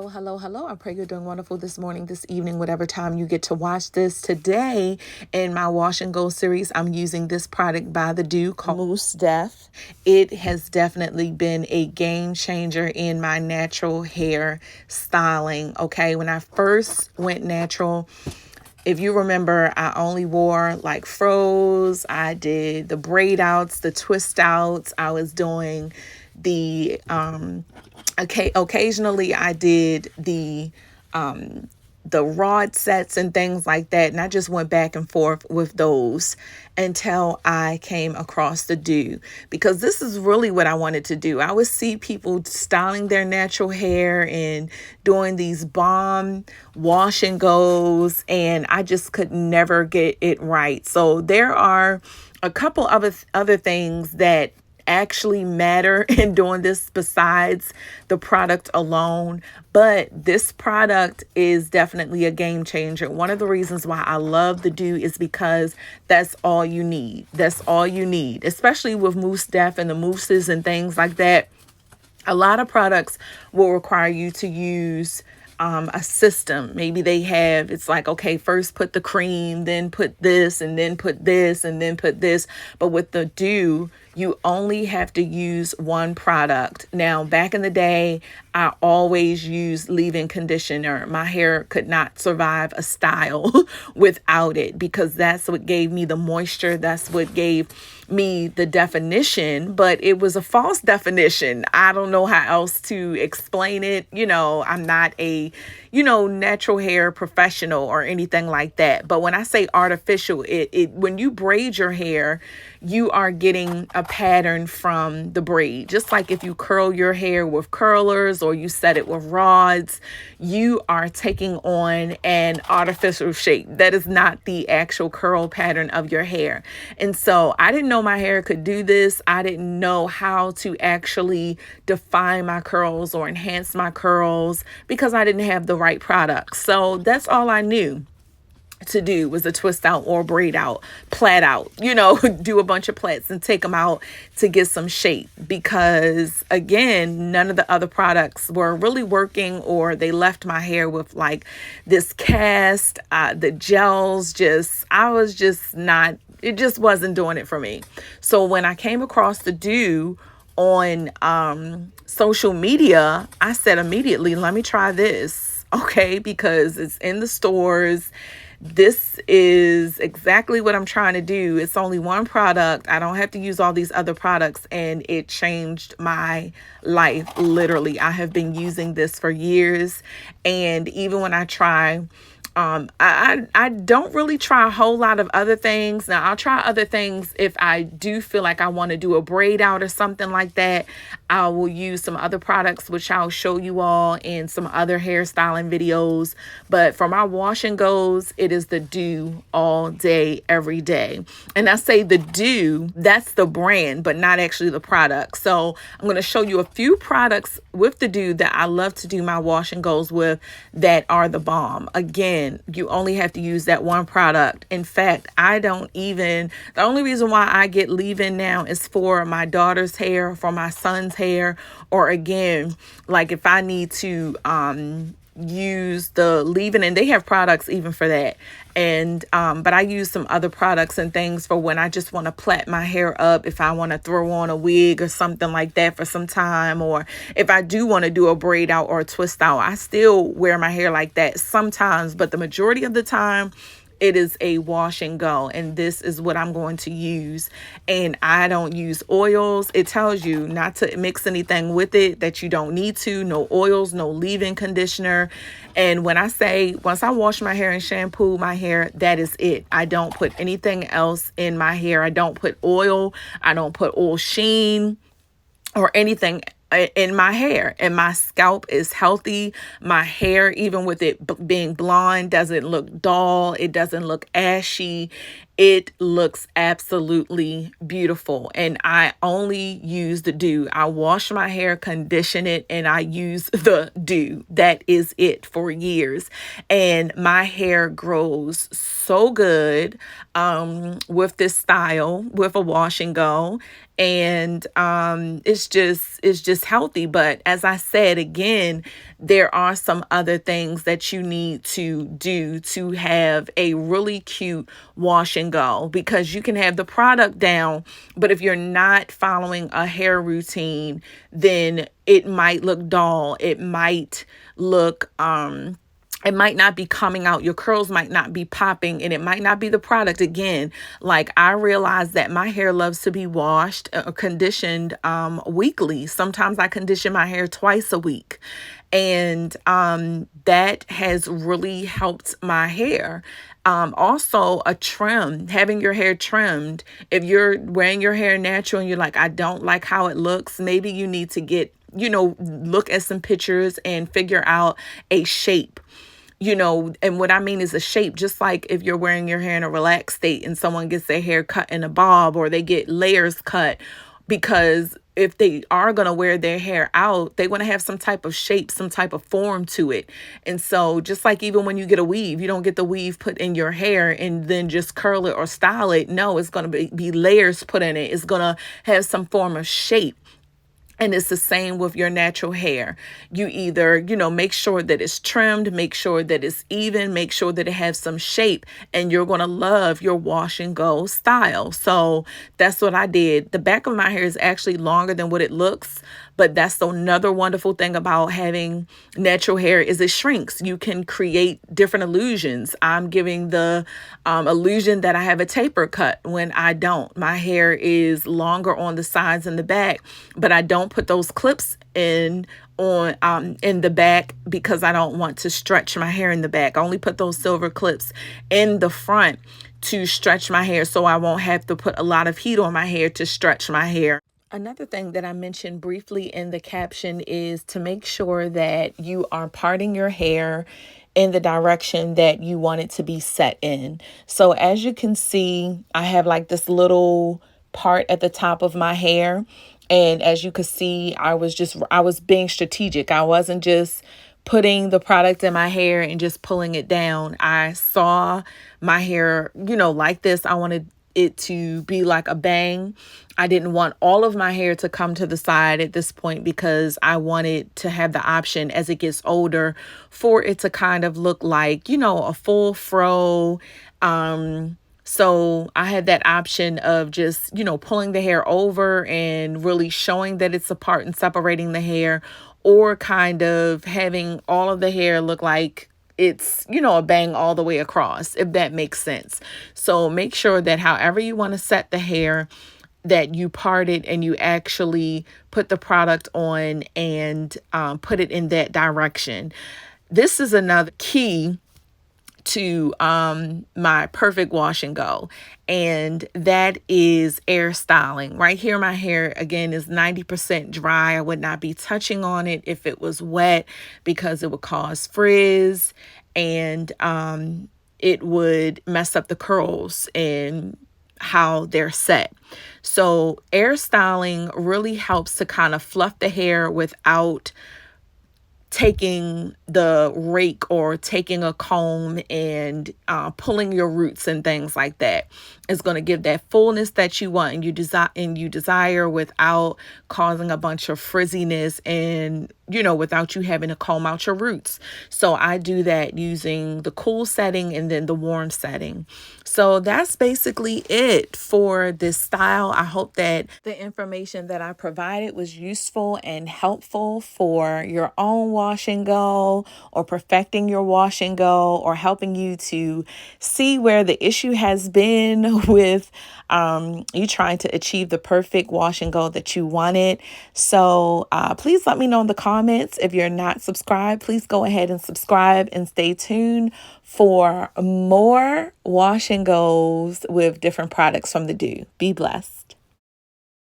Hello. I pray you're doing wonderful this morning, this evening, whatever time you get to watch this. Today, in my Wash and Go series, I'm using this product by the Doux called Mousse Def. It has definitely been a game changer in my natural hair styling. Okay, when I first went natural, if you remember, I only wore like froze. I did the braid outs, the twist outs. I was doing the occasionally I did the rod sets and things like that, and I just went back and forth with those until I came across the Doux, because this is really what I wanted to do. I would see people styling their natural hair and doing these bomb wash and goes, and I just could never get it right. So there are a couple of other things that actually matter in doing this besides the product alone, but this product is definitely a game changer. One of the reasons why I love the Doux is because that's all you need. That's all you need, especially with Mousse Def and the mousses and things like that. A lot of products will require you to use a system. Maybe they have, it's like, okay, first put the cream, then put this, and then put this, and then put this. But with the Doux, you only have to use one product. Now, back in the day, I always used leave-in conditioner. My hair could not survive a style without it, because that's what gave me the moisture. That's what gave me the definition, but it was a false definition. I don't know how else to explain it. I'm not a, natural hair professional or anything like that. But when I say artificial, it when you braid your hair, you are getting a pattern from the braid. Just like if you curl your hair with curlers or you set it with rods, you are taking on an artificial shape. That is not the actual curl pattern of your hair. And so I didn't know my hair could do this. I didn't know how to actually define my curls or enhance my curls because I didn't have the right products. So that's all I knew to do was a twist out or braid out, plait out, do a bunch of plaits and take them out to get some shape, because again, none of the other products were really working, or they left my hair with like this cast, the gels it just wasn't doing it for me. So when I came across the Doux on social media, I said immediately, let me try this. Okay, because it's in the stores. This is exactly what I'm trying to do. It's only one product. I don't have to use all these other products, and it changed my life. Literally, I have been using this for years, and even when I try, I don't really try a whole lot of other things. Now, I'll try other things if I do feel like I want to do a braid out or something like that. I will use some other products, which I'll show you all in some other hairstyling videos. But for my wash and goes, it is the Doux all day, every day. And I say the Doux, that's the brand, but not actually the product. So I'm going to show you a few products with the Doux that I love to do my wash and goes with that are the bomb. Again, you only have to use that one product. In fact, the only reason why I get leave-in now is for my daughter's hair, for my son's hair, or again, like if I need to use the leave-in, and they have products even for that. And but I use some other products and things for when I just want to plait my hair up, if I want to throw on a wig or something like that for some time, or if I do want to do a braid out or a twist out. I still wear my hair like that sometimes, but the majority of the time it is a wash and go, and this is what I'm going to use. And I don't use oils. It tells you not to mix anything with it that you don't need to. No oils, no leave-in conditioner. And when I say, once I wash my hair and shampoo my hair, that is it. I don't put anything else in my hair. I don't put oil. I don't put oil sheen or anything in my hair, and my scalp is healthy. My hair, even with it being blonde, doesn't look dull. It doesn't look ashy. it looks absolutely beautiful. And I only use the Doux. I wash my hair, condition it, and I use the Doux. That is it for years. And my hair grows so good with this style, with a wash and go. And it's just healthy. But as I said again, there are some other things that you need to do to have a really cute wash and go, because you can have the product down, but if you're not following a hair routine, then it might look dull. It might not be coming out. Your curls might not be popping, and it might not be the product. Again, like, I realize that my hair loves to be washed or conditioned weekly. Sometimes I condition my hair twice a week. And that has really helped my hair. Also, a trim, having your hair trimmed. If you're wearing your hair natural and you're like, I don't like how it looks, maybe you need to look at some pictures and figure out a shape. And what I mean is a shape, just like if you're wearing your hair in a relaxed state and someone gets their hair cut in a bob, or they get layers cut, because if they are going to wear their hair out, they want to have some type of shape, some type of form to it. And so just like even when you get a weave, you don't get the weave put in your hair and then just curl it or style it. No, it's going to be layers put in it. It's going to have some form of shape. And it's the same with your natural hair. You either, make sure that it's trimmed, make sure that it's even, make sure that it has some shape, and you're going to love your wash and go style. So that's what I did. The back of my hair is actually longer than what it looks, but that's another wonderful thing about having natural hair is it shrinks. You can create different illusions. I'm giving the illusion that I have a taper cut when I don't. My hair is longer on the sides and the back, but I don't put those clips in the back because I don't want to stretch my hair in the back. I only put those silver clips in the front to stretch my hair, so I won't have to put a lot of heat on my hair to stretch my hair. Another thing that I mentioned briefly in the caption is to make sure that you are parting your hair in the direction that you want it to be set in. So as you can see, I have like this little part at the top of my hair. And as you could see, I was being strategic. I wasn't just putting the product in my hair and just pulling it down. I saw my hair, like this. I wanted it to be like a bang. I didn't want all of my hair to come to the side at this point because I wanted to have the option as it gets older for it to kind of look like, a full fro. So I had that option of just, pulling the hair over and really showing that it's apart and separating the hair, or kind of having all of the hair look like it's, a bang all the way across, if that makes sense. So make sure that however you want to set the hair, that you part it and you actually put the product on and put it in that direction. This is another key to my perfect wash and go, and that is air styling. Right here, my hair again is 90% dry. I would not be touching on it if it was wet because it would cause frizz, and it would mess up the curls and how they're set. So air styling really helps to kind of fluff the hair without taking the rake or taking a comb and pulling your roots and things like that. It's going to give that fullness that you want and you desire without causing a bunch of frizziness and without you having to comb out your roots. So I do that using the cool setting and then the warm setting. So that's basically it for this style. I hope that the information that I provided was useful and helpful for your own wash and go, or perfecting your wash and go, or helping you to see where the issue has been with you trying to achieve the perfect wash and go that you wanted. So please let me know in the comments. If you're not subscribed, please go ahead and subscribe and stay tuned for more wash and goes with different products from the Doux. Be blessed.